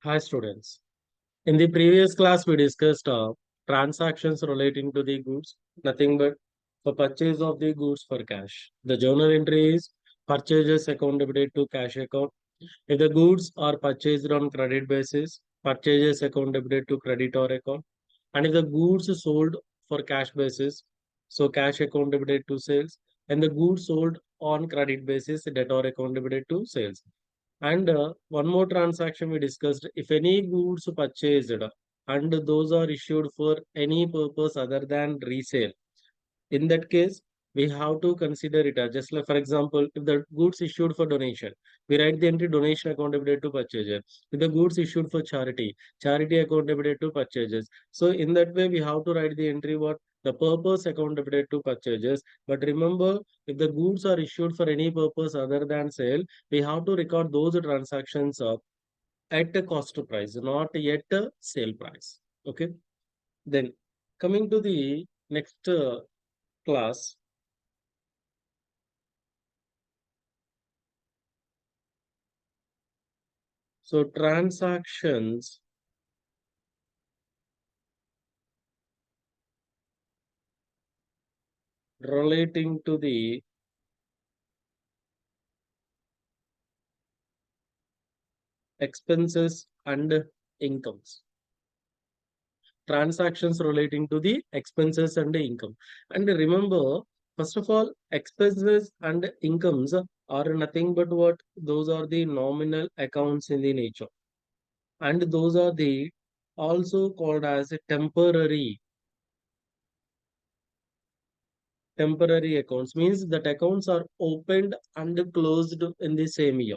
Hi students. In the previous class, we discussed transactions relating to the goods, nothing but for purchase of the goods for cash. The journal entry is purchases account debited to cash account. If the goods are purchased on credit basis, purchases account debited to creditor account. And if the goods is sold for cash basis, so cash account debited to sales. And the goods sold on credit basis, debtor account debited to sales. And one more transaction we discussed, if any goods purchased and those are issued for any purpose other than resale, in that case, we have to consider it as just like, for example, if the goods issued for donation, we write the entry donation account debited to purchaser. If the goods issued for charity, charity account debited to purchasers. So in that way, we have to write the entry what the purpose account debited to purchasers. But remember, if the goods are issued for any purpose other than sale, we have to record those transactions at a cost price, not yet a sale price. Okay. Then coming to the next class. So transactions relating to the expenses and incomes. Transactions relating to the expenses and income. And remember, first of all, expenses and incomes are nothing but what? Those are the nominal accounts in the nature. And those are the also called as a temporary accounts, means that accounts are opened and closed in the same year.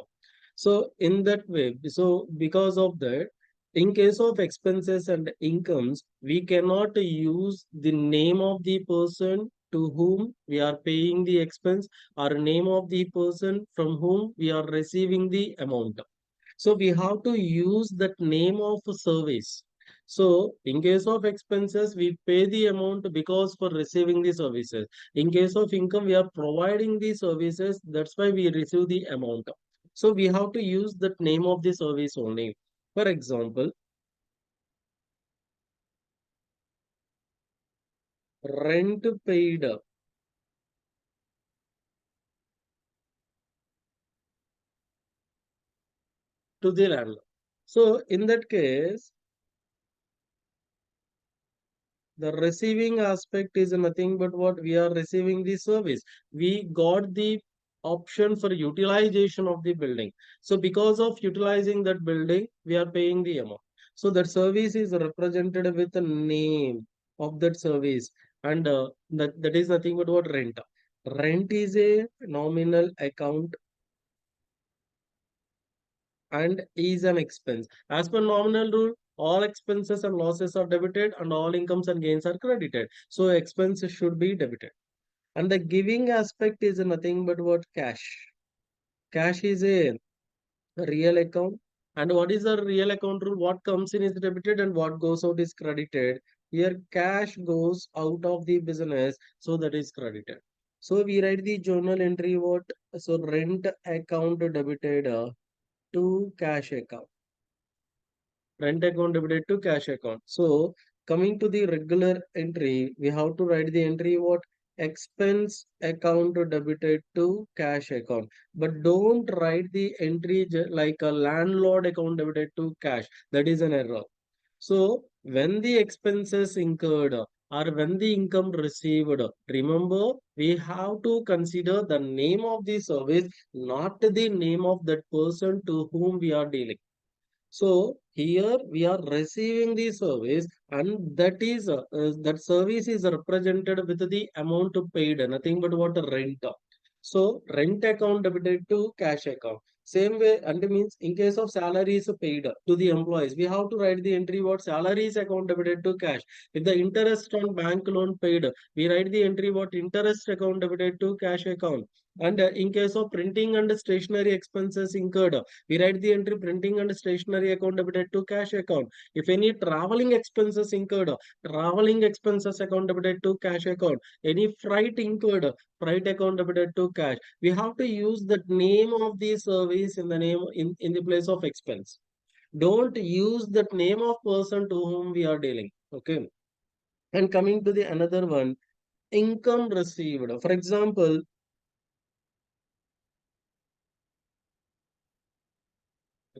So in that way, so because of that, in case of expenses and incomes, we cannot use the name of the person to whom we are paying the expense or name of the person from whom we are receiving the amount. So we have to use that name of service. So in case of expenses, we pay the amount because for receiving the services. In case of income, we are providing the services. That's why we receive the amount. So we have to use that name of the service only. For example, rent paid to the landlord. So in that case, the receiving aspect is nothing but what we are receiving the service. We got the option for utilization of the building. So because of utilizing that building, we are paying the amount. So that service is represented with the name of that service. And that is nothing but what rent. Rent is a nominal account and is an expense. As per nominal rule, all expenses and losses are debited and all incomes and gains are credited. So expenses should be debited. And the giving aspect is nothing but what cash. Cash is a real account. And what is the real account rule? What comes in is debited and what goes out is credited. Here cash goes out of the business, so that is credited. So we write the journal entry what? So rent account debited to cash account. Rent account debited to cash account. So coming to the regular entry, we have to write the entry what? Expense account debited to cash account. But don't write the entry like a landlord account debited to cash. That is an error. So when the expenses incurred or when the income received, remember we have to consider the name of the service, not the name of that person to whom we are dealing. So here we are receiving the service, and that service is represented with the amount paid, nothing but what rent. So rent account debited to cash account. Same way, and means in case of salaries paid to the employees, we have to write the entry what salaries account debited to cash. If the interest on bank loan paid, we write the entry what interest account debited to cash account. And in case of printing and stationery expenses incurred, we write the entry printing and stationery account debited to cash account. If any traveling expenses incurred, traveling expenses account debited to cash account. Any freight incurred, freight account debited to cash. We have to use the name of the service in the name in the place of expense. Don't use that name of person to whom we are dealing. Okay. And coming to the another one, income received. For example,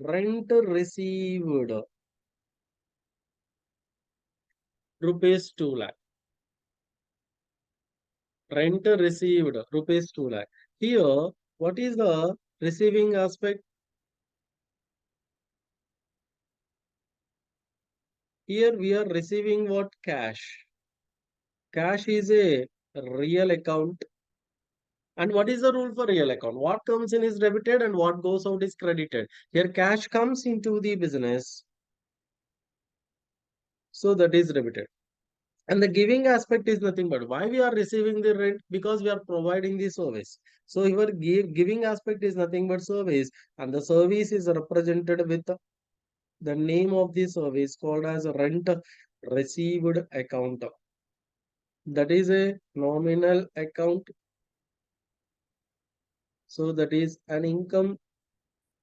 rent received rupees 2 lakh. Rent received rupees 2 lakh. Here, what is the receiving aspect? Here we are receiving what? Cash. Cash is a real account. And what is the rule for real account? What comes in is debited and what goes out is credited. Here cash comes into the business. So that is debited. And the giving aspect is nothing but why we are receiving the rent, because we are providing the service. So your giving aspect is nothing but service, and the service is represented with the name of the service called as rent received account. That is a nominal account. So that is an income.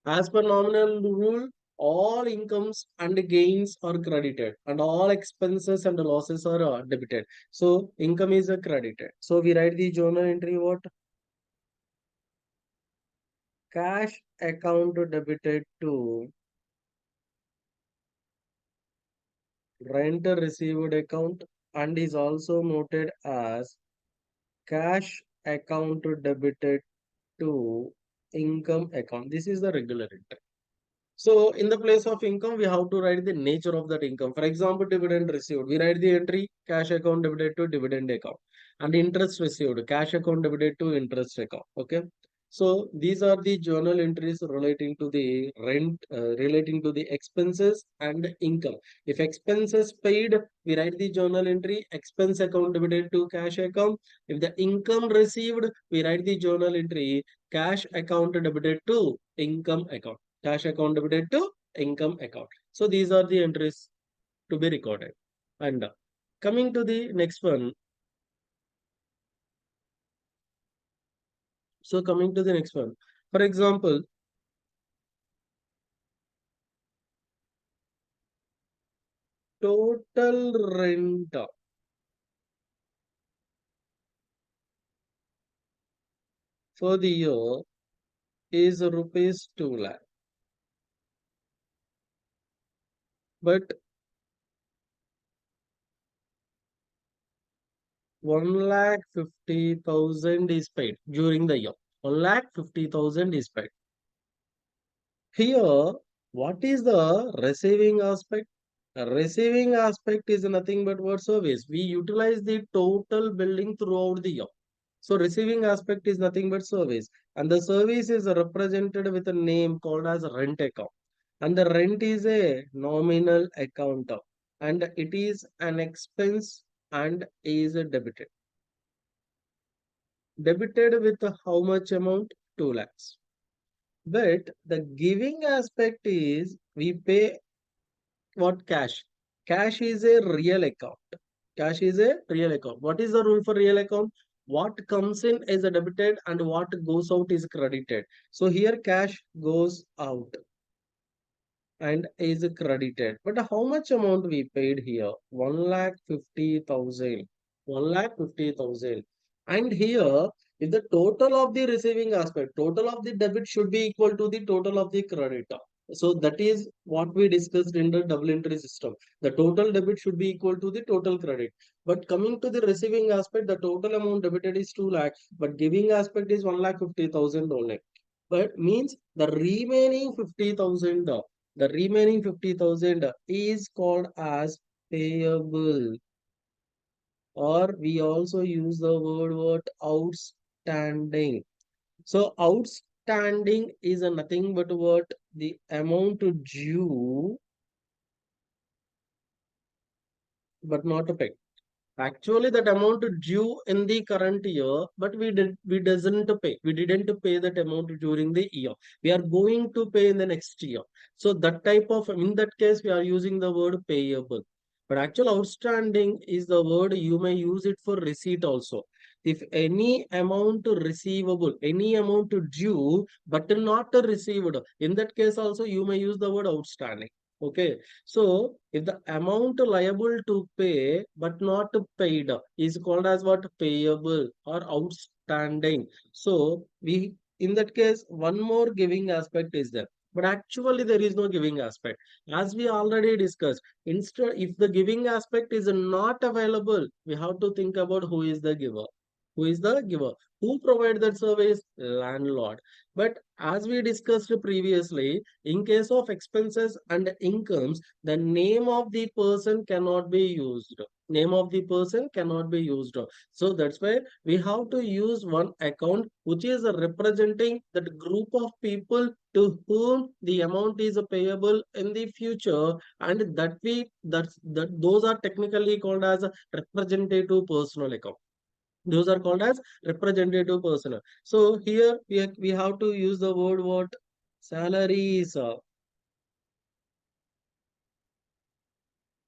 As per nominal rule, all incomes and gains are credited and all expenses and losses are debited. So income is credited. So we write the journal entry what? Cash account debited to rent received account, and is also noted as cash account debited to income account. This is the regular entry. So in the place of income, we have to write the nature of that income. For example, dividend received. We write the entry cash account debited to dividend account. And interest received, cash account debited to interest account. Okay. So these are the journal entries relating to the rent, relating to the expenses and income. If expenses paid, we write the journal entry expense account debited to cash account. If the income received, we write the journal entry cash account debited to income account. Cash account debited to income account. So these are the entries to be recorded. And coming to the next one. So coming to the next one. For example, total rent for the year is rupees 2 lakh. But 1,50,000 is paid during the year. 1,50,000 is paid. Here, what is the receiving aspect? The receiving aspect is nothing but what service. We utilize the total billing throughout the year. So receiving aspect is nothing but service. And the service is represented with a name called as rent account. And the rent is a nominal account. And it is an expense and is debited. Debited with how much amount? 2 lakhs. But the giving aspect is we pay what? Cash. Cash is a real account. Cash is a real account. What is the rule for real account? What comes in is a debited and what goes out is credited. So here cash goes out and is credited. But how much amount we paid here? 1,50,000. 1,50,000. And here, if the total of the receiving aspect, total of the debit should be equal to the total of the credit. So that is what we discussed in the double entry system. The total debit should be equal to the total credit. But coming to the receiving aspect, the total amount debited is 2 lakh, but giving aspect is 1,50,000 only. But means the remaining 50,000, the remaining 50,000 is called as payable, or we also use the word what? Outstanding. So outstanding is a nothing but what? The amount due but not paid. Actually, that amount due in the current year, but we doesn't pay. We didn't pay that amount during the year. We are going to pay in the next year. So that type of, in that case, we are using the word payable. But actual outstanding is the word you may use it for receipt also. If any amount receivable, any amount due but not received, in that case also you may use the word outstanding. Okay, so if the amount liable to pay but not paid is called as what? Payable or outstanding. So we, in that case, one more giving aspect is there. But actually there is no giving aspect. As we already discussed, instead if the giving aspect is not available, we have to think about who is the giver. Who is the giver? Who provide that service? Landlord. But as we discussed previously, in case of expenses and incomes, the name of the person cannot be used. Name of the person cannot be used. So that's why we have to use one account which is representing that group of people to whom the amount is payable in the future, and that those are technically called as a representative personal account. Those are called as representative personnel. So here we have to use the word what? Salaries,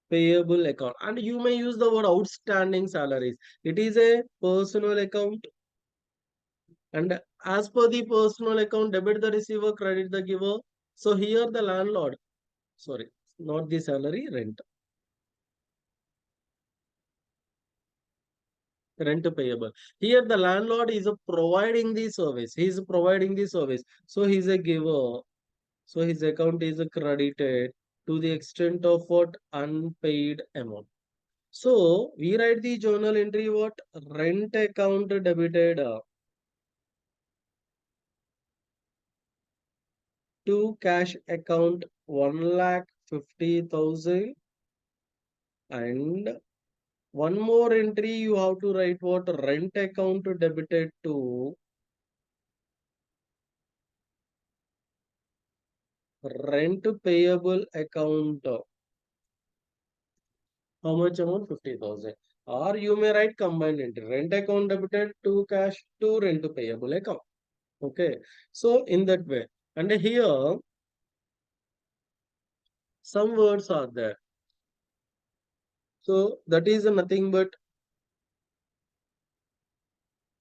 payable account, and you may use the word outstanding salaries. It is a personal account, and as per the personal account, debit the receiver, credit the giver. So here the landlord, sorry, not the salary, rent payable. Here the landlord is providing the service. He is providing the service. So he is a giver. So his account is credited to the extent of what? Unpaid amount. So we write the journal entry what? Rent account debited to cash account 1,50,000, and one more entry you have to write what? Rent account debited to rent payable account. How much amount? 50,000. Or you may write combined entry. Rent account debited to cash to rent payable account. Okay. So in that way. And here some words are there. So that is nothing but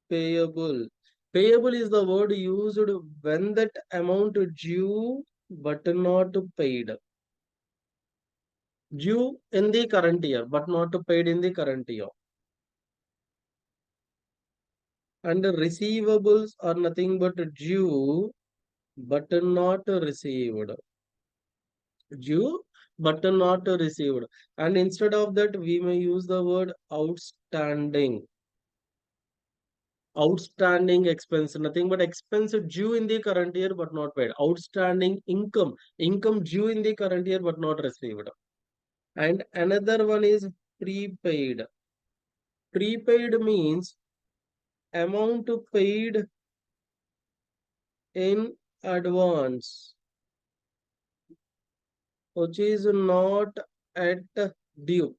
payable. Payable is the word used when that amount due but not paid. Due in the current year but not paid in the current year. And receivables are nothing but due but not received. Due but not received. And instead of that, we may use the word outstanding. Outstanding expense, nothing but expense due in the current year but not paid. Outstanding income, income due in the current year but not received. And another one is prepaid. Prepaid means amount paid in advance, which is not at due.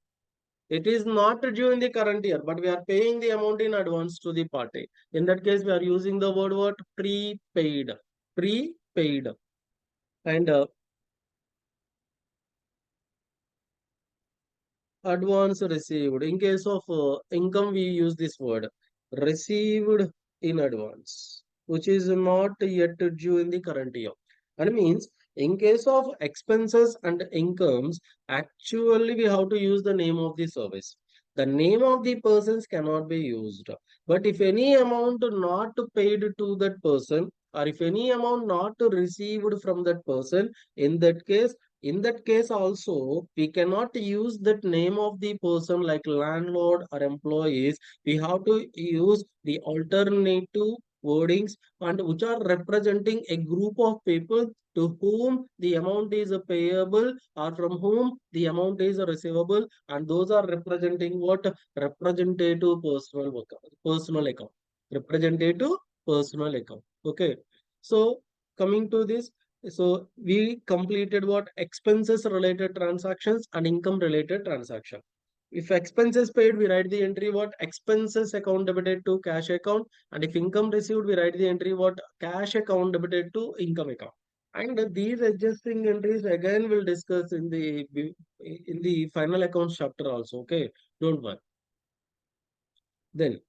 It is not due in the current year, but we are paying the amount in advance to the party. In that case, we are using the word what? Prepaid. Prepaid. And advance received. In case of income, we use this word received in advance, which is not yet due in the current year. And means in case of expenses and incomes, actually we have to use the name of the service. The name of the persons cannot be used. But if any amount not paid to that person, or if any amount not received from that person, in that case also, we cannot use that name of the person like landlord or employees. We have to use the alternative wordings, and which are representing a group of people to whom the amount is payable or from whom the amount is receivable, and those are representing what? Representative personal account. Representative personal account. Okay. So coming to this, so we completed what? Expenses related transactions and income related transaction. If expenses paid, we write the entry what? Expenses account debited to cash account. And if income received, we write the entry what? Cash account debited to income account. And these adjusting entries again will discuss in the final accounts chapter also. Okay, don't worry. Then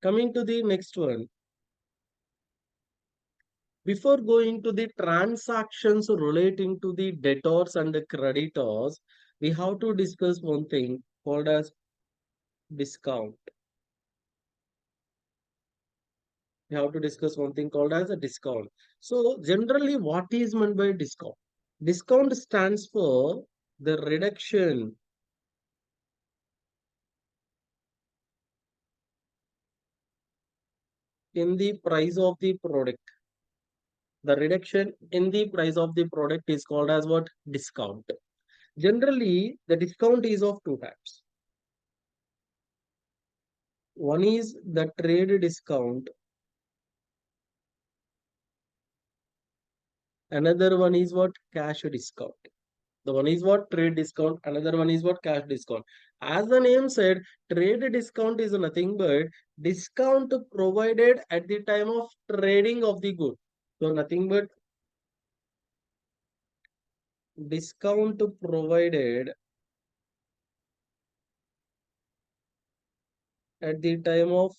coming to the next one, Before going to the transactions relating to the debtors and the creditors, we have to discuss one thing called as discount. We have to discuss one thing called as a discount. So generally, what is meant by discount? Discount stands for the reduction in the price of the product. The reduction in the price of the product is called as what? Discount. Generally, the discount is of two types. One is the trade discount. Another one is what? Cash discount. The one is what? Trade discount. Another one is what? Cash discount. As the name said, trade discount is nothing but discount provided at the time of trading of the good. So nothing but discount provided at the time of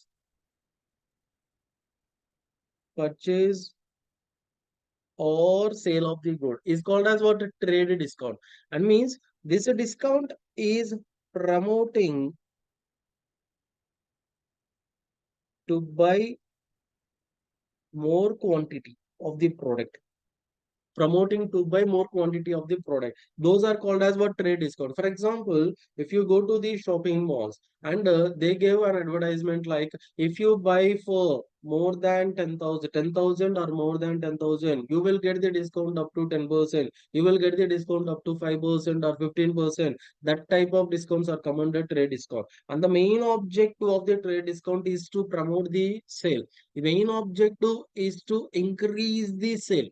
purchase or sale of the good is called as what? Trade discount. And means this discount is promoting to buy more quantity of the product, promoting to buy more quantity of the product. Those are called as what? Trade discount. For example, if you go to the shopping malls and they give an advertisement like, if you buy for more than 10,000 or more than 10,000, you will get the discount up to 10%. You will get the discount up to 5% or 15%. That type of discounts are come under trade discount. And the main objective of the trade discount is to promote the sale. The main objective is to increase the sale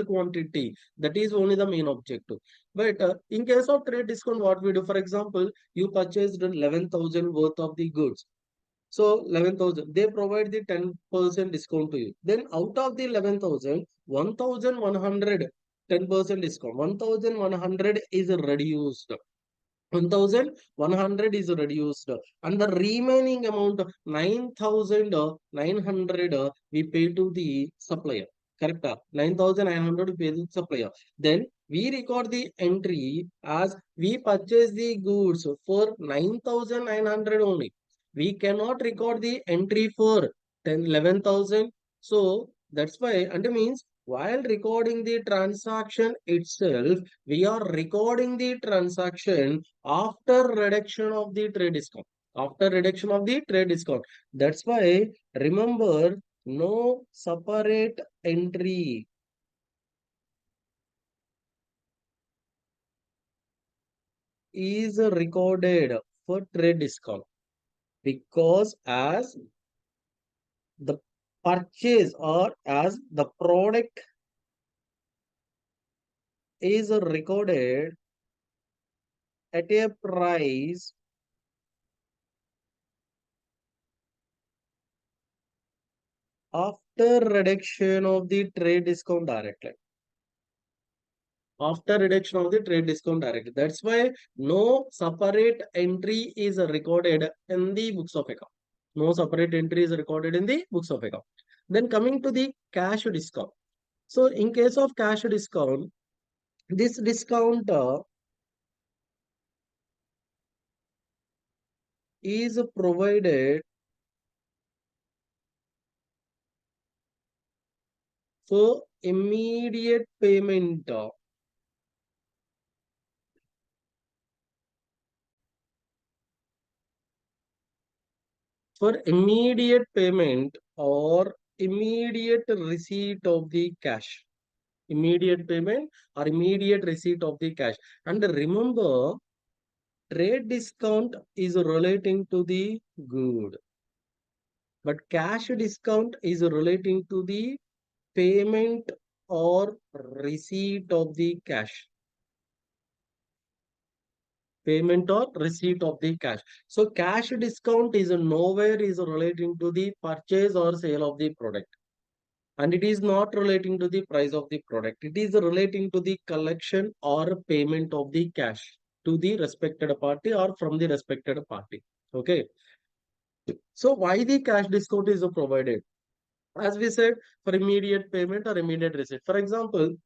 quantity. That is only the main objective. But in case of trade discount, what we do, for example, you purchased 11,000 worth of the goods. So 11,000, they provide the 10% discount to you. Then out of the 11,000, 1,100, 10% discount. 1,100 is reduced. 1,100 is reduced, and the remaining amount 9,900 we pay to the supplier. Correct? 9,900 we pay to the supplier. Then we record the entry as we purchase the goods for 9,900 only. We cannot record the entry for 11,000. So that's why, and it means while recording the transaction itself, we are recording the transaction after reduction of the trade discount. After reduction of the trade discount. That's why remember, no separate entry is recorded for trade discount, because as the purchase or as the product is recorded at a price after reduction of the trade discount directly. After reduction of the trade discount directly. That's why no separate entry is recorded in the books of account. No separate entry is recorded in the books of account. Then coming to the cash discount. So in case of cash discount, this discount is provided for immediate payment for immediate payment or immediate receipt of the cash. Immediate payment or immediate receipt of the cash. And remember, trade discount is relating to the good, but cash discount is relating to the payment or receipt of the cash. Payment or receipt of the cash. So cash discount is nowhere is relating to the purchase or sale of the product. And it is not relating to the price of the product. It is relating to the collection or payment of the cash to the respected party or from the respected party. Okay. So why the cash discount is provided? As we said, for immediate payment or immediate receipt. For example,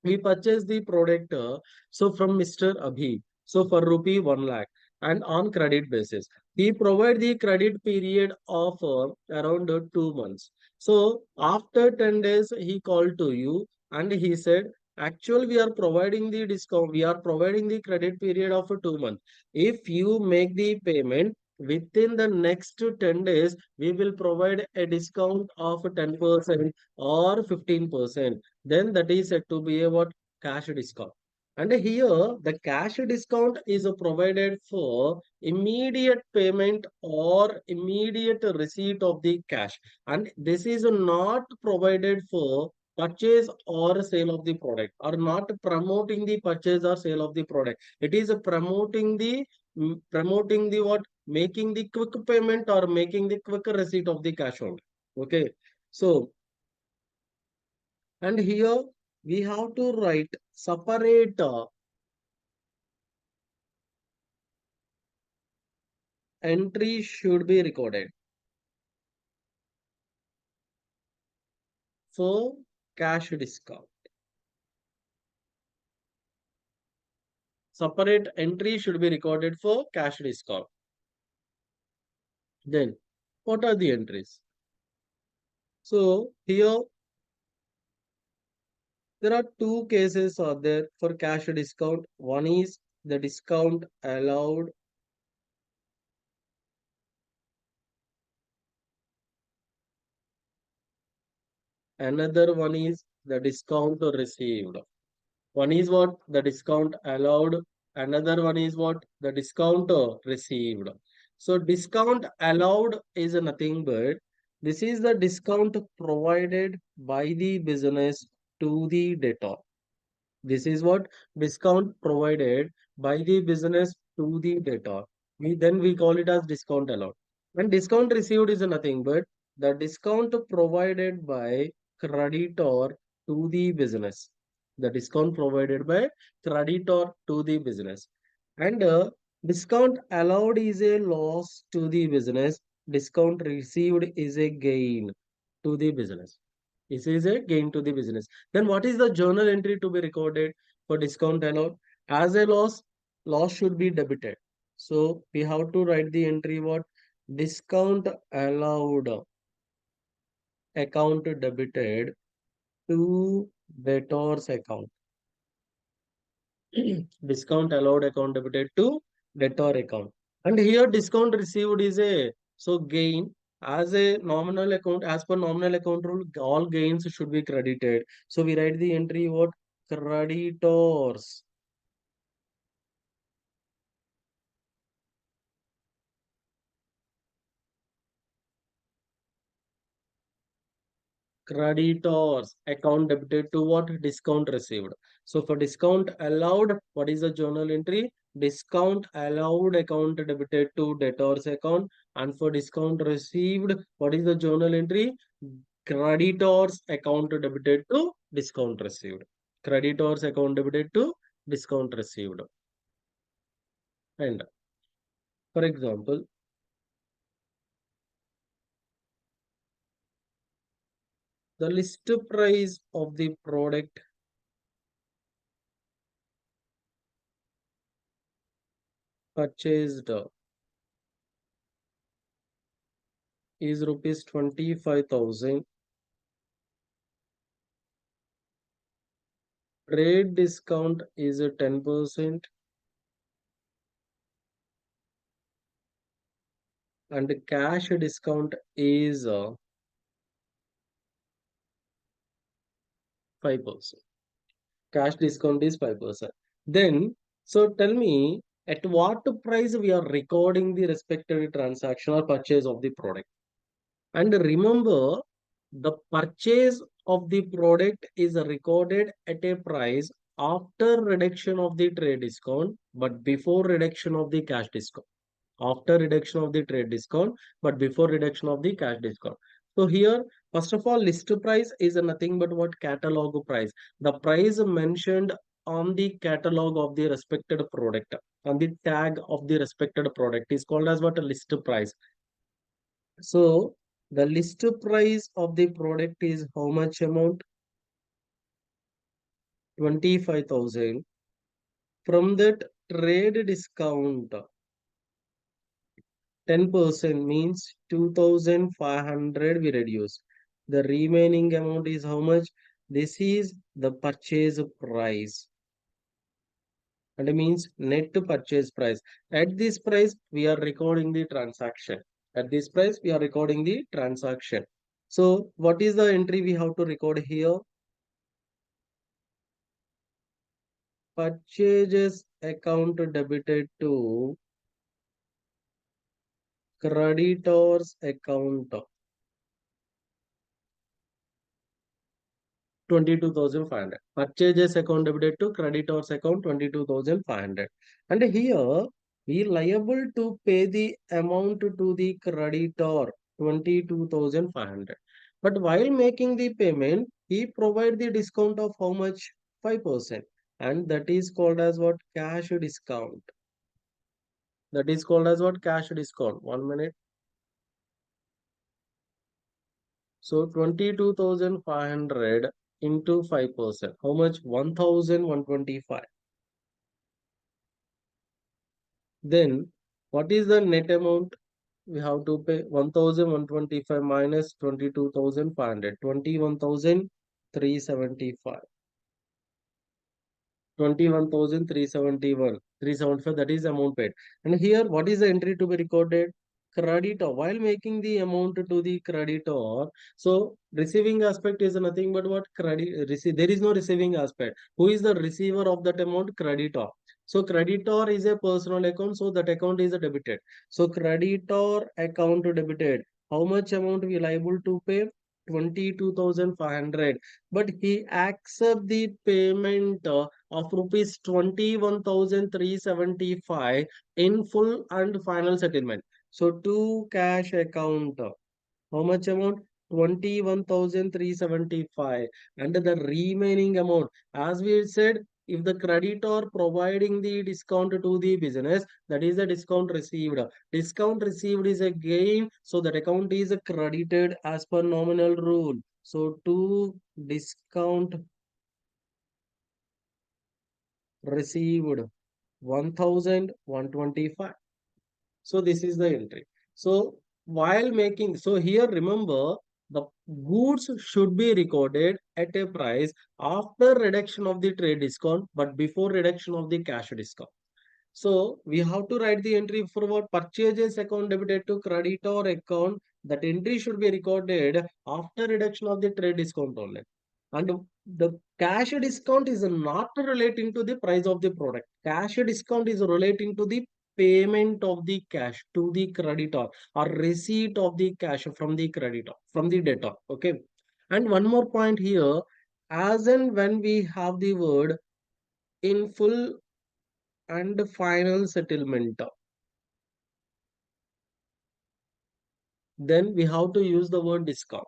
we purchase the product so from Mr. Abhi, so for rupee 1 lakh and on credit basis. He provide the credit period of around 2 months. So after 10 days, he called to you and he said, actually, we are providing the discount. We are providing the credit period of 2 months. If you make the payment within the next 10 days, we will provide a discount of 10% or 15%. Then that is said to be a what, cash discount. And here the cash discount is provided for immediate payment or immediate receipt of the cash, and this is not provided for purchase or sale of the product, or not promoting the purchase or sale of the product. It is promoting the what, making the quick payment or making the quick receipt of the cash only. Okay, so and here we have to write separate entry should be recorded for cash discount. Separate entry should be recorded for cash discount. Then what are the entries? So here there are two cases are there for cash discount. One is the discount allowed. Another one is the discount received. One is what? The discount allowed. Another one is what? The discount received. So discount allowed is nothing but this is the discount provided by the business to the debtor. This is what? Discount provided by the business to the debtor. We call it as discount allowed. And discount received is nothing but the discount provided by creditor to the business. The discount provided by creditor to the business. And discount allowed is a loss to the business. Discount received is a gain to the business. This is a gain to the business. Then what is the journal entry to be recorded for discount allowed? As a loss, loss should be debited. So we have to write the entry what? Discount allowed account debited to debtors account. Discount allowed account debited to debtor account. And here discount received is a so gain as a nominal account, as per nominal account rule, all gains should be credited. So we write the entry what? Creditors. Creditors account debited to what? Discount received. So for discount allowed, what is the journal entry? Discount allowed account debited to debtors account. And for discount received, what is the journal entry? Creditors account debited to discount received. Creditors account debited to discount received. And for example, the list price of the product purchased is rupees 25,000. Trade discount is a 10% and cash discount is 5%. Cash discount is 5%. Then, so tell me at what price we are recording the respective transaction or purchase of the product. And remember, the purchase of the product is recorded at a price after reduction of the trade discount, but before reduction of the cash discount. After reduction of the trade discount, but before reduction of the cash discount. So here, first of all, list price is nothing but what? Catalog price. The price mentioned on the catalog of the respected product, on the tag of the respected product is called as what? A list price. So The list price of the product is how much amount? 25,000. From that trade discount, 10% means 2,500 we reduce. The remaining amount is how much? This is the purchase price. And it means net to purchase price. At this price, we are recording the transaction. At this price, we are recording the transaction. So what is the entry we have to record here? Purchases account debited to creditors account 22,500. Purchases account debited to creditors account 22,500. And here we liable to pay the amount to the creditor 22,500. But while making the payment, he provide the discount of how much? 5%. And that is called as what? Cash discount. That is called as what? Cash discount. 1 minute. So 22,500 into 5%. How much? 1,125. Then what is the net amount? We have to pay 1,125 minus 22,500. 21,375. 21,371. 375, that is the amount paid. And here, what is the entry to be recorded? Creditor. While making the amount to the creditor, so receiving aspect is nothing but what? Credit. Receive. There is no receiving aspect. Who is the receiver of that amount? Creditor. So creditor is a personal account, so that account is a debited. So creditor account debited. How much amount we liable to pay? 22,500. But he accept the payment of rupees 21,375 in full and final settlement. So to cash account, how much amount? 21,375. And the remaining amount, as we said, if the creditor providing the discount to the business, that is the discount received. Discount received is a gain, so that account is credited as per nominal rule. So to discount received 1,125. So this is the entry. So while making, so here remember the goods should be recorded at a price after reduction of the trade discount, but before reduction of the cash discount. So we have to write the entry for what? Purchases account debited to creditor account. That entry should be recorded after reduction of the trade discount only. And the cash discount is not relating to the price of the product. Cash discount is relating to the payment of the cash to the creditor or receipt of the cash from the creditor, from the debtor. Okay. And one more point here, as and when we have the word in full and final settlement, then we have to use the word discount.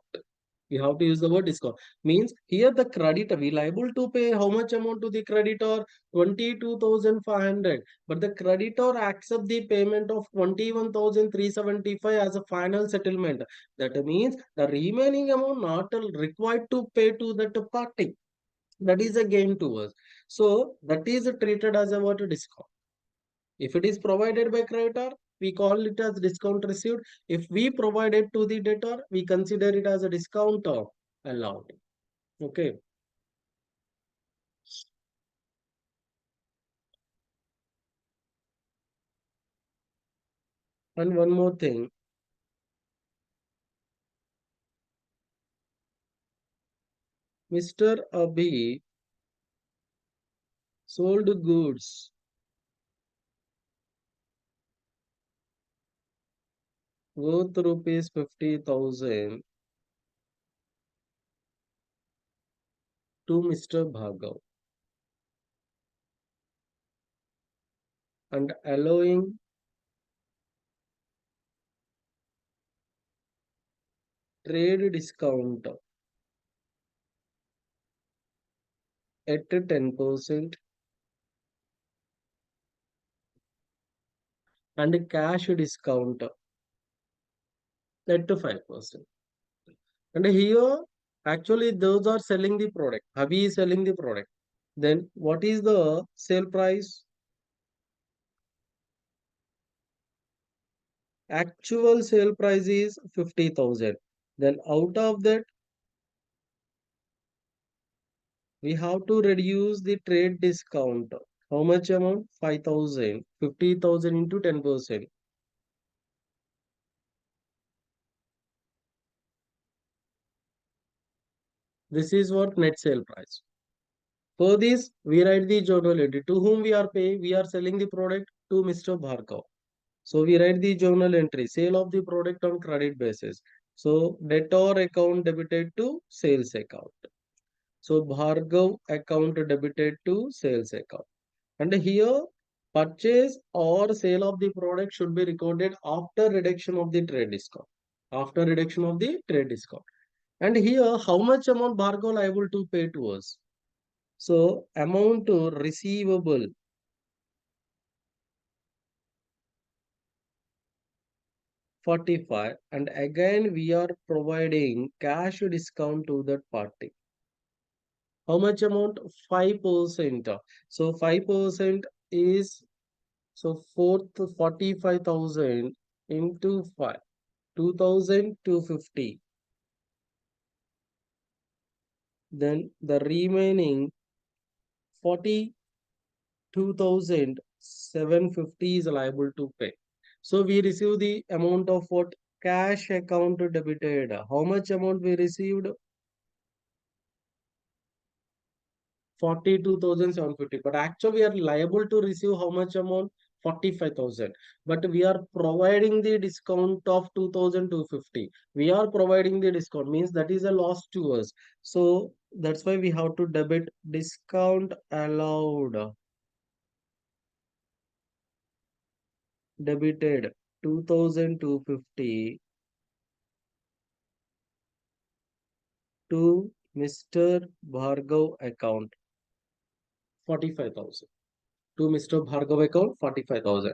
We have to use the word discount. Means here the creditor, we liable to pay how much amount to the creditor? 22,500. But the creditor accept the payment of 21,375 as a final settlement. That means the remaining amount not required to pay to that party. That is a gain to us. So that is treated as a what? Discount. If it is provided by creditor, we call it as discount received. If we provide it to the debtor, we consider it as a discount allowed. Okay. And one more thing, Mr. Abhi sold goods worth rupees 50,000 to Mr. Bhargav and allowing trade discount at 10% and cash discount at 5%. And here, actually, those are selling the product. Habi is selling the product. Then what is the sale price? Actual sale price is 50,000. Then out of that, we have to reduce the trade discount. How much amount? 5,000. 50,000 into 10%. This is what net sale price. For this, we write the journal entry. To whom we are paying? We are selling the product to Mr. Bhargav. So we write the journal entry, sale of the product on credit basis. So debtor account debited to sales account. So Bhargav account debited to sales account. And here purchase or sale of the product should be recorded after reduction of the trade discount. After reduction of the trade discount. And here how much amount Bhargav liable to pay to us? So amount to receivable 45, and again we are providing cash discount to that party. How much amount? 5%. So 5% is, so fourth 45,000 into 5, 2,250. Then the remaining 42,750 is liable to pay. So we receive the amount of what? Cash account debited. How much amount we received? 42,750. But actually, we are liable to receive how much amount? 45,000. But we are providing the discount of 2,250. We are providing the discount, means that is a loss to us. So that's why we have to debit discount allowed, debited 2,250 to Mr. Bhargav account 45,000. To Mr. Bhargav account 45,000.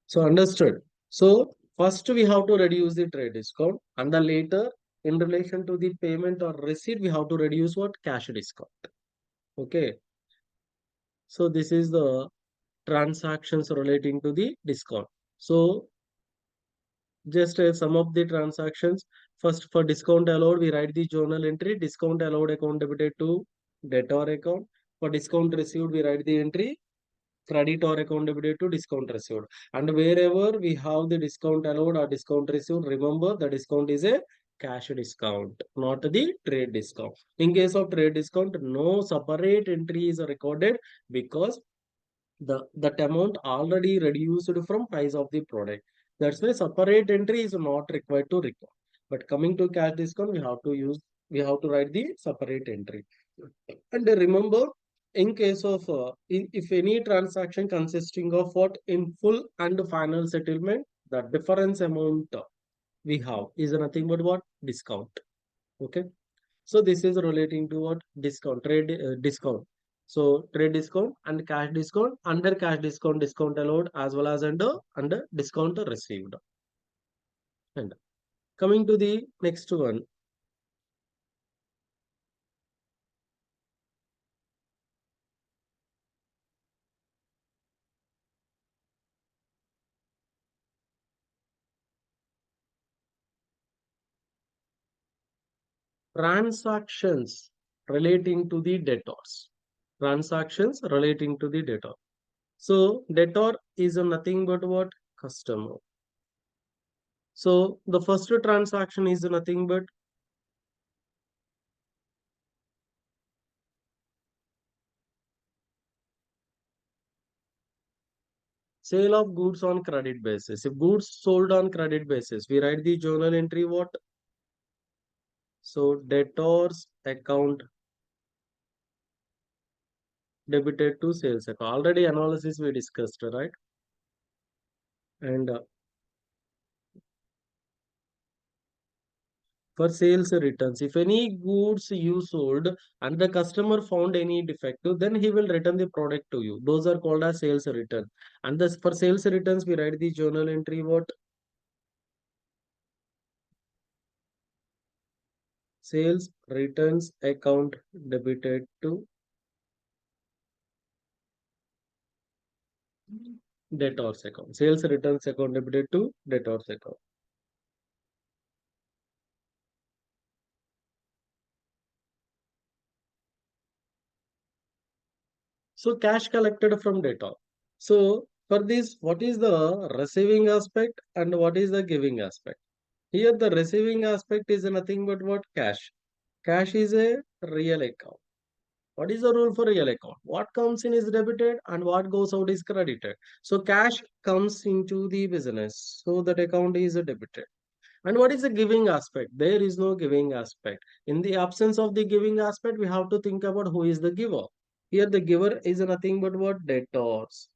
So understood. So first we have to reduce the trade discount, and then later in relation to the payment or receipt we have to reduce what? Cash discount. Okay. So this is the transactions relating to the discount. So just some of the transactions. First, for discount allowed, we write the journal entry. Discount allowed account debited to debtor account. For discount received, we write the entry credit or account debited to discount received. And wherever we have the discount allowed or discount received, remember the discount is a cash discount, not the trade discount. In case of trade discount, no separate entry is recorded because that amount already reduced from price of the product. That's why separate entry is not required to record. But coming to cash discount, we have to write the separate entry. And remember, in case of if any transaction consisting of what? In full and final settlement, the difference amount we have is nothing but what? Discount. Okay. So this is relating to what? Discount, trade discount. So trade discount and cash discount. Under cash discount, discount allowed, as well as under discount received. And coming to the next one, transactions relating to the debtors. Transactions relating to the debtor. So debtor is a nothing but what? Customer. So the first transaction is nothing but sale of goods on credit basis. If goods sold on credit basis, we write the journal entry what? So debtors account debited to sales account. Already analysis we discussed, right? And for sales returns, if any goods you sold and the customer found any defective, then he will return the product to you. Those are called as sales return. And this, for sales returns, we write the journal entry what? Sales returns account debited to debtors account. Sales returns account debited to debtors account. So cash collected from debtor. So for this, what is the receiving aspect and what is the giving aspect? Here the receiving aspect is nothing but what? Cash. Cash is a real account. What is the rule for real account? What comes in is debited and what goes out is credited. So cash comes into the business. So that account is debited. And what is the giving aspect? There is no giving aspect. In the absence of the giving aspect, we have to think about who is the giver. Here the giver is nothing but what? Debtors.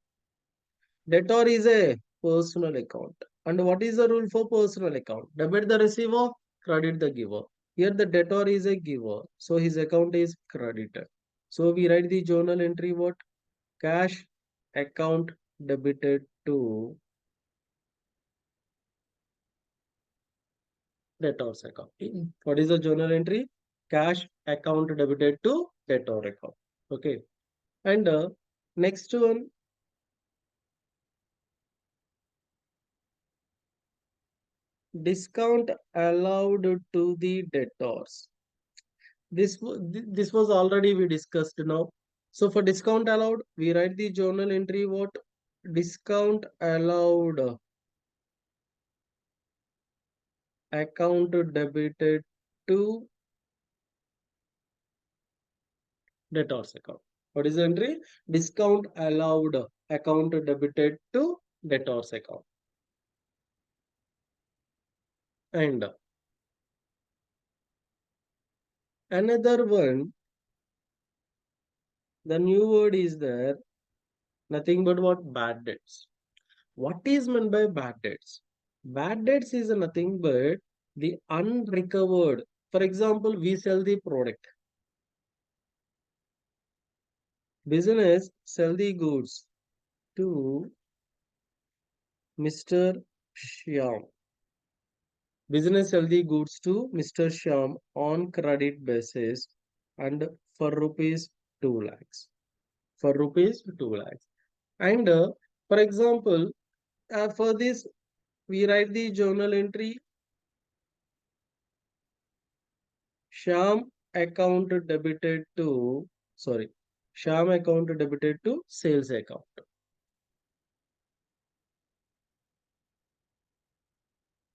Debtor is a personal account. And what is the rule for personal account? Debit the receiver, credit the giver. Here the debtor is a giver. So his account is credited. So we write the journal entry what? Cash account debited to debtors account. What is the journal entry? Cash account debited to debtor account. Okay. And next one, discount allowed to the debtors. This was already we discussed now. So for discount allowed, we write the journal entry what? Discount allowed account debited to debtors account. What is the entry? Discount allowed account debited to debtors account. And another one, the new word is there, nothing but what? Bad debts. What is meant by bad debts? Bad debts is nothing but the unrecovered. For example, we sell the product. Business sell the goods to Mr. Shyam. Business sell the goods to Mr. Shyam on credit basis and for rupees 2 lakhs. For rupees 2 lakhs. And for example, for this, we write the journal entry Shyam account debited to, sorry, Shyam account debited to sales account.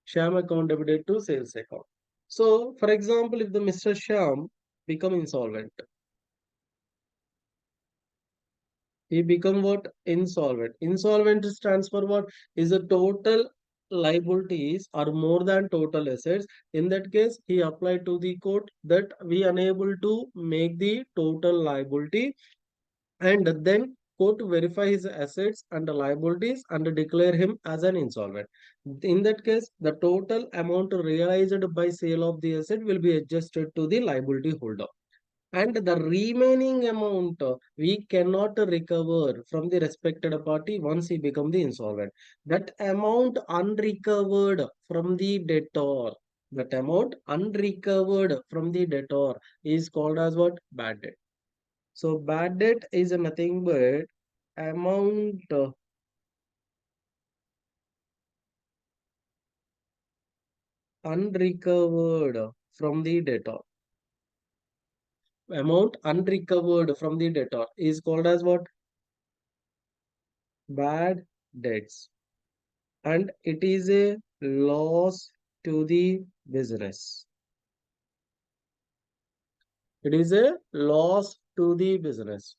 Shyam account debited to sales account. So, for example, if the Mr. Shyam become insolvent, he become what? Insolvent. Insolvent stands for what? Is the total liabilities are more than total assets. In that case, he applied to the court that we unable to make the total liability, and then court verify his assets and liabilities and declare him as an insolvent. In that case, the total amount realized by sale of the asset will be adjusted to the liability holder. And the remaining amount we cannot recover from the respected party once he become the insolvent. That amount unrecovered from the debtor, that amount unrecovered from the debtor is called as what? Bad debt. So bad debt is nothing but amount unrecovered from the debtor. Amount unrecovered from the debtor is called as what? Bad debts. And it is a loss to the business. It is a loss to the business.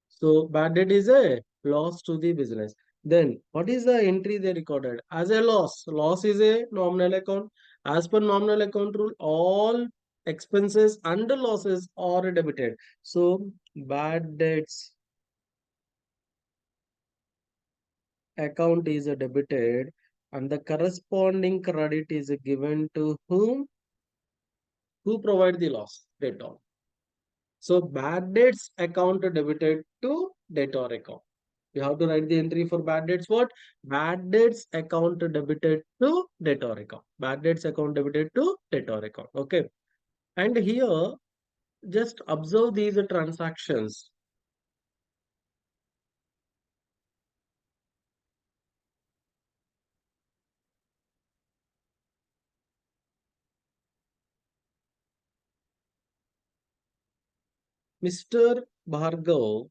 So bad debt is a loss to the business. Then what is the entry they recorded? As a loss. Loss is a nominal account. As per nominal account rule, all expenses and losses are debited. So bad debts account is debited and the corresponding credit is given to whom? Who provide the loss? Debtor. So bad debts account debited to debtor account. You have to write the entry for bad debts. What? Bad debts account debited to debtor account. Bad debts account debited to debtor account. Okay. And here, just observe these transactions. Mr. Bhargav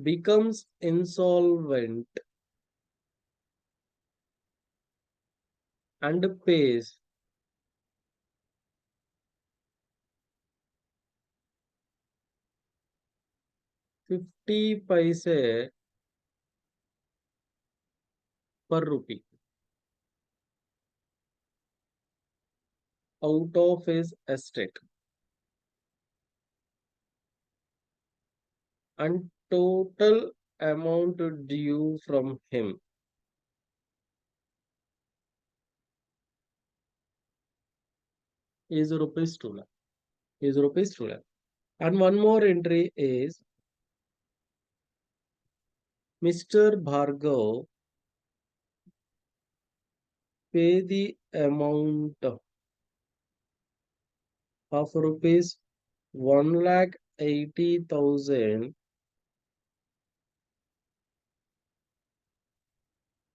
becomes insolvent and pays 50 paise per rupee out of his estate, and total amount due from him is rupees 2 lakh. Is rupees 2 lakh. And one more entry is Mr. Bhargav pay the amount of rupees 1,80,000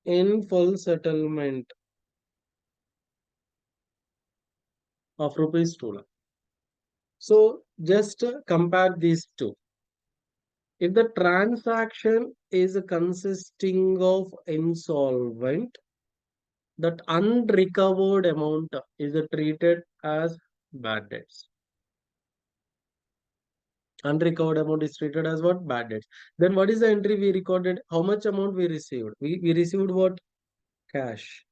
in full settlement of rupees 2 lakh. So just compare these two. If the transaction is consisting of insolvent, that unrecovered amount is treated as bad debts. Unrecovered amount is treated as what? Bad debts. Then what is the entry we recorded? How much amount we received? We received what? Cash.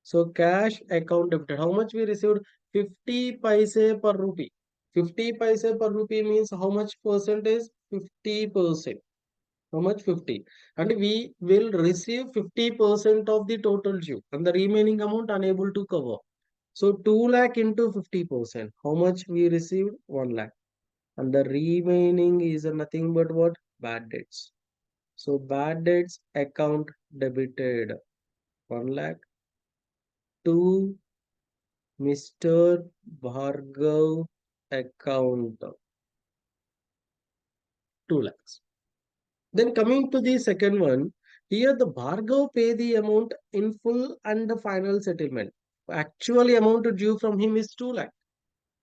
So cash account debited. How much we received? 50 paise per rupee. 50 paise per rupee means how much percentage? 50%. How much? 50. And we will receive 50% of the total due and the remaining amount unable to cover. So 2 lakh into 50%. How much we received? 1 lakh. And the remaining is nothing but what? Bad debts. So bad debts account debited 1 lakh to Mr. Bhargav account 2 lakhs. Then coming to the second one, here the Bhargav pay the amount in full and the final settlement. Actually amount due from him is 2 lakh.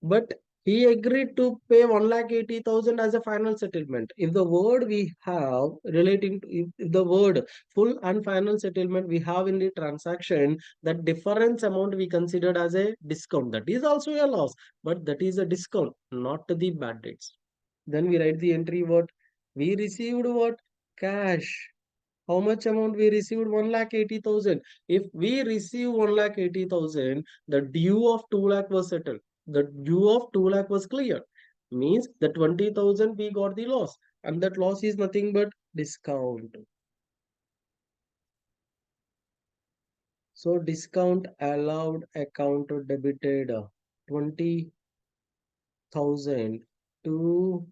But he agreed to pay 1,80,000 as a final settlement. If the word we have relating to if the word full and final settlement we have in the transaction, that difference amount we considered as a discount. That is also a loss, but that is a discount, not the bad debts. Then we write the entry what we received what cash. How much amount we received? 1,80,000. If we receive 1,80,000, the due of 2 lakh was settled. The due of 2 lakh was clear. Means the 20,000 we got the loss. And that loss is nothing but discount. So discount allowed account debited 20,000 to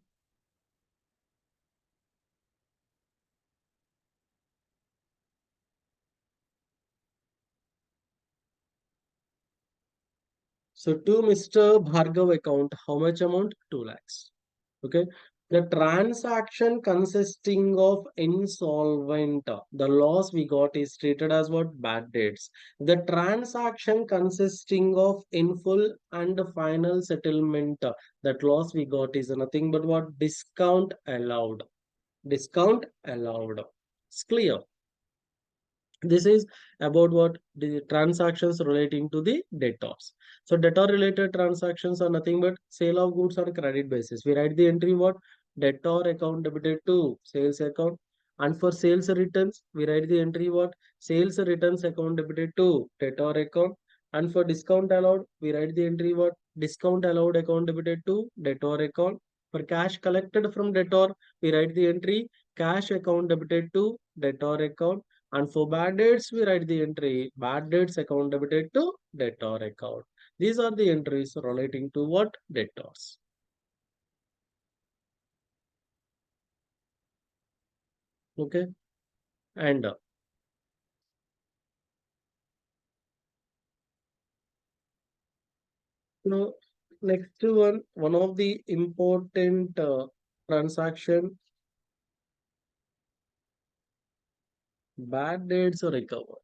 so to Mr. Bhargav account, how much amount? 2 lakhs. Okay. The transaction consisting of insolvent, the loss we got is treated as what? Bad debts. The transaction consisting of in full and final settlement, that loss we got is nothing but what? Discount allowed. Discount allowed. It's clear. This is about what the transactions relating to the debtors. So debtor related transactions are nothing but sale of goods on credit basis. We write the entry what? Debtor account debited to sales account. And for sales returns, we write the entry what? Sales returns account debited to debtor account. And for discount allowed, we write the entry what? Discount allowed account debited to debtor account. For cash collected from debtor, we write the entry cash account debited to debtor account. And for bad debts, we write the entry bad debts account debited to debtor account. These are the entries relating to what? Debtors. Okay. And So next one of the important transaction, bad debts recovered.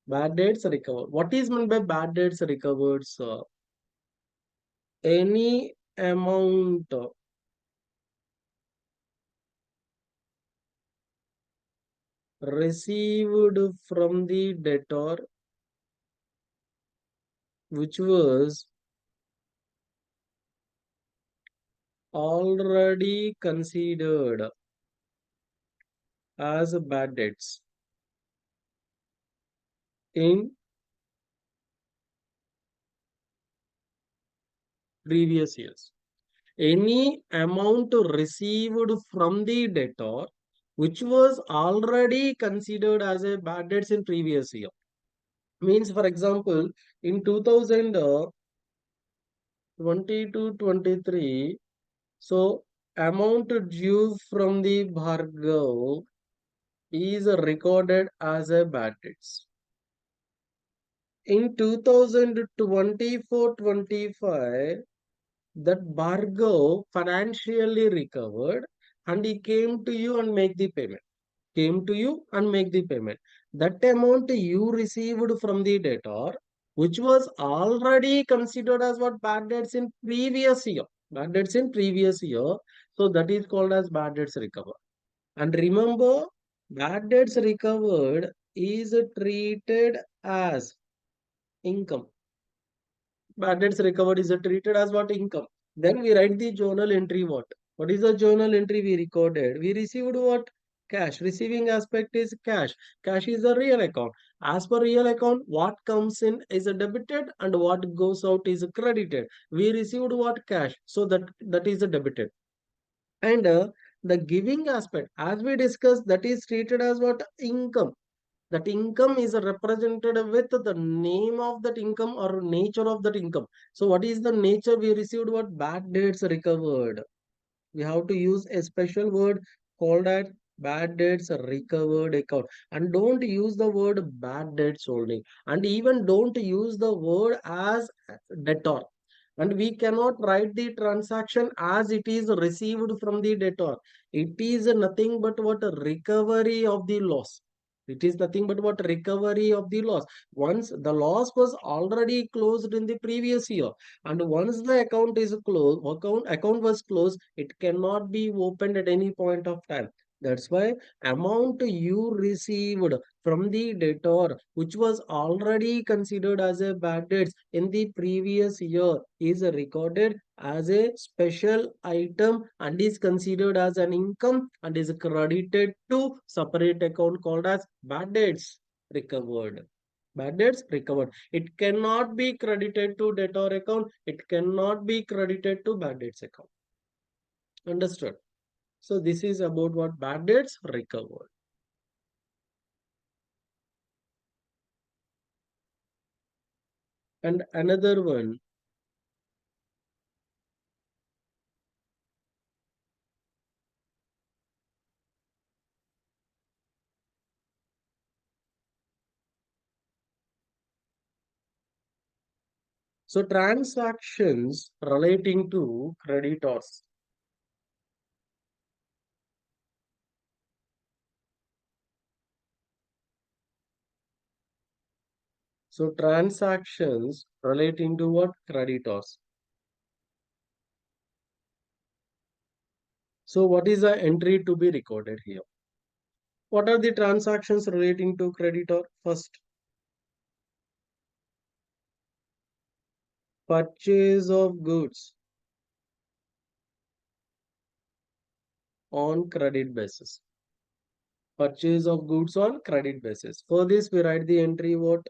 Bad debts recovered. What is meant by bad debts recovered, sir? Any amount received from the debtor which was already considered as bad debts in previous years. Any amount received from the debtor which was already considered as a bad debts in previous year. Means, for example, in 2020 to 23, so amount due from the Bhargav is recorded as a bad debts. In 2024-25, that Bhargav financially recovered and he came to you and make the payment. Came to you and make the payment. That amount you received from the debtor, which was already considered as what bad debts in previous year. Bad debts in previous year. So that is called as bad debts recovered. And remember, bad debts recovered is treated as income. Bad debts recovered is treated as what? Income. Then we write the journal entry what? What is the journal entry we recorded? We received what? Cash. Receiving aspect is cash. Cash is a real account. As per real account, what comes in is a debited and what goes out is a credited. We received what? Cash. So that is a debited. And the giving aspect, as we discussed, that is treated as what? Income. That income is represented with the name of that income or nature of that income. So what is the nature? We received what? Bad debts recovered. We have to use a special word called as bad debts recovered account. And don't use the word bad debts only. And even don't use the word as debtor. And we cannot write the transaction as it is received from the debtor. It is nothing but what? Recovery of the loss. It is nothing but what? Recovery of the loss. Once the loss was already closed in the previous year, and once the account is closed, account was closed, it cannot be opened at any point of time. That's why amount you received from the debtor, which was already considered as a bad debts in the previous year, is recorded as a special item and is considered as an income and is credited to separate account called as bad debts recovered. Bad debts recovered. It cannot be credited to debtor account. It cannot be credited to bad debts account. Understood? So this is about what? Bad debts recovered. And another one. So transactions relating to creditors. So transactions relating to what? Creditors. So what is the entry to be recorded here? What are the transactions relating to creditor? First, purchase of goods on credit basis. Purchase of goods on credit basis. For this, we write the entry what?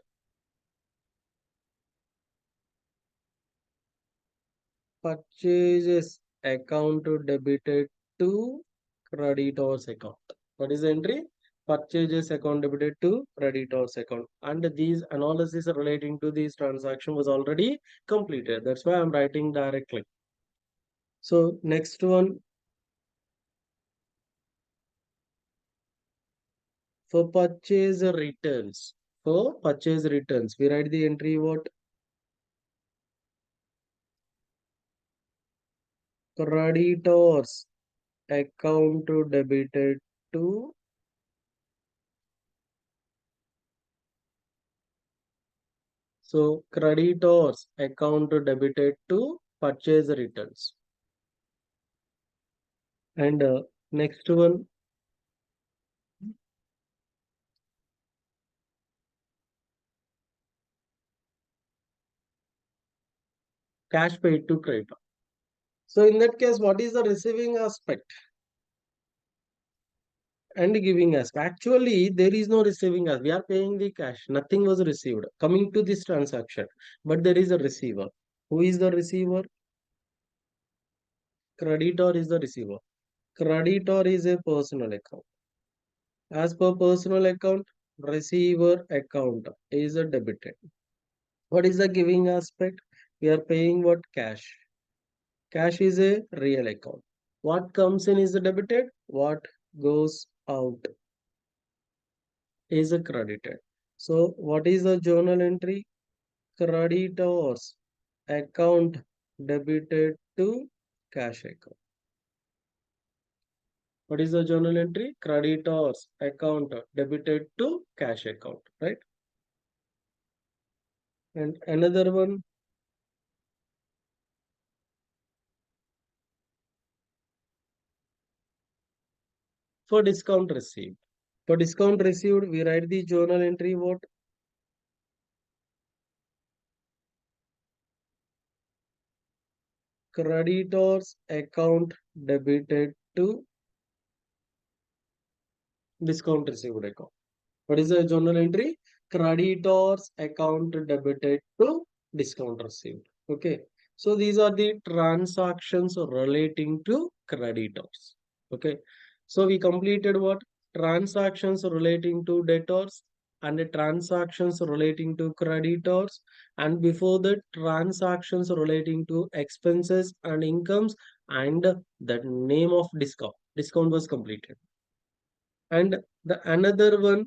Purchases account debited to creditors account. What is the entry? Purchases account debited to creditors account. And these analysis relating to this transaction was already completed. That's why I'm writing directly. So next one, for purchase returns. For purchase returns, we write the entry what? creditors account debited to creditors account debited to purchase returns. And next one, cash paid to creditor. So in that case, what is the receiving aspect and giving aspect? Actually, there is no receiving aspect. We are paying the cash. Nothing was received coming to this transaction, but there is a receiver. Who is the receiver? Creditor is the receiver. Creditor is a personal account. As per personal account, receiver account is a debited. What is the giving aspect? We are paying what? Cash. Cash is a real account. What comes in is a debited. What goes out is a credited. So what is the journal entry? Creditors account debited to cash account. What is the journal entry? Creditors account debited to cash account, right? And another one, for discount received. For discount received, we write the journal entry what? Creditors account debited to discount received account. What is the journal entry? Creditors account debited to discount received. Okay. So these are the transactions relating to creditors. Okay. So we completed what? Transactions relating to debtors and the transactions relating to creditors. And before that, transactions relating to expenses and incomes and the name of discount. Discount was completed. And the another one,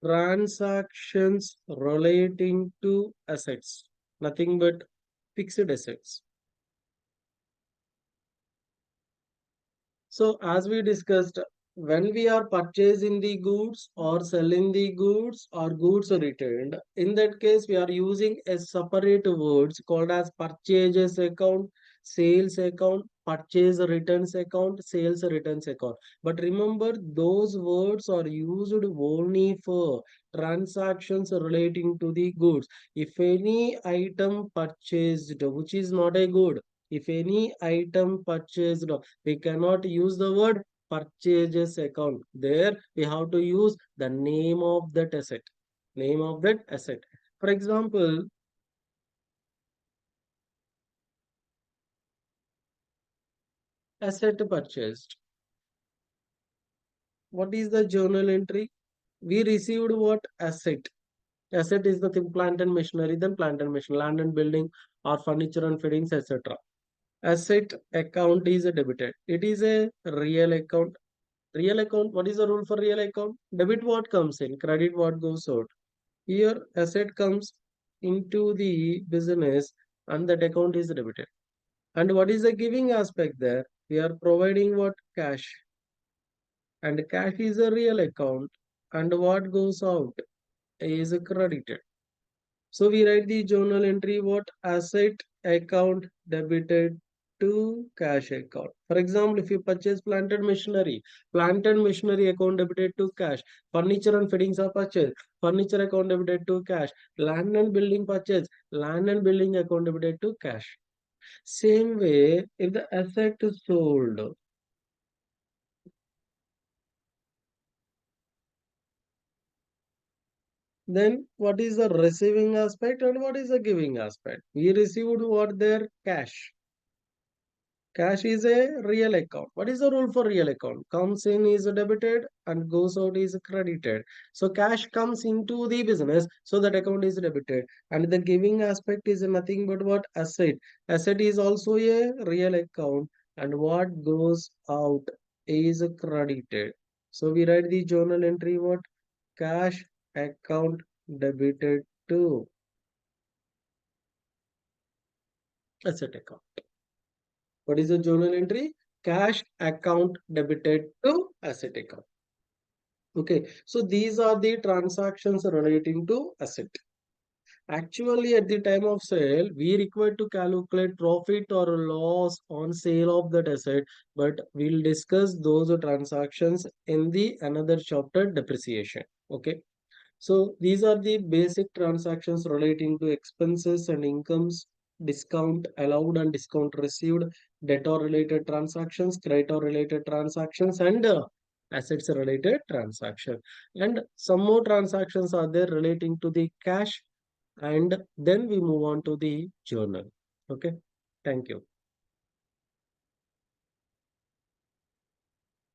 transactions relating to assets, nothing but fixed assets. So as we discussed, when we are purchasing the goods or selling the goods or goods are returned, in that case we are using a separate words called as purchases account, sales account, purchase returns account, sales returns account. But remember, those words are used only for transactions relating to the goods. If any item purchased which is not a good, if any item purchased, we cannot use the word purchases account. There we have to use the name of that asset. Name of that asset. For example, asset purchased. What is the journal entry? We received what? Asset. Asset is the thing, plant and machinery, then plant and machinery, land and building, or furniture and fittings, etc. Asset account is a debited. It is a real account. Real account, what is the rule for real account? Debit what comes in, credit what goes out. Here, asset comes into the business and that account is debited. And what is the giving aspect there? We are providing what? Cash. And cash is a real account. And what goes out is credited. So we write the journal entry what? Asset account debited to cash account. For example, if you purchase plant and machinery account debited to cash. Furniture and fittings are purchased, furniture account debited to cash. Land and building purchase, land and building account debited to cash. Same way, if the asset is sold, then what is the receiving aspect and what is the giving aspect? We received what? Their cash. Cash is a real account. What is the rule for real account? Comes in is debited and goes out is credited. So cash comes into the business, so that account is debited. And the giving aspect is nothing but what? Asset. Asset is also a real account, and what goes out is credited. So we write the journal entry what? Cash account debited to asset account. What is the journal entry? Cash account debited to asset account. Okay, so these are the transactions relating to asset. Actually, at the time of sale, we require to calculate profit or loss on sale of that asset, but we'll discuss those transactions in the another chapter, depreciation. Okay. So these are the basic transactions relating to expenses and incomes, discount allowed and discount received, debtor related transactions, creditor related transactions, and assets related transaction. And some more transactions are there relating to the cash, and then we move on to the journal. Okay. Thank you.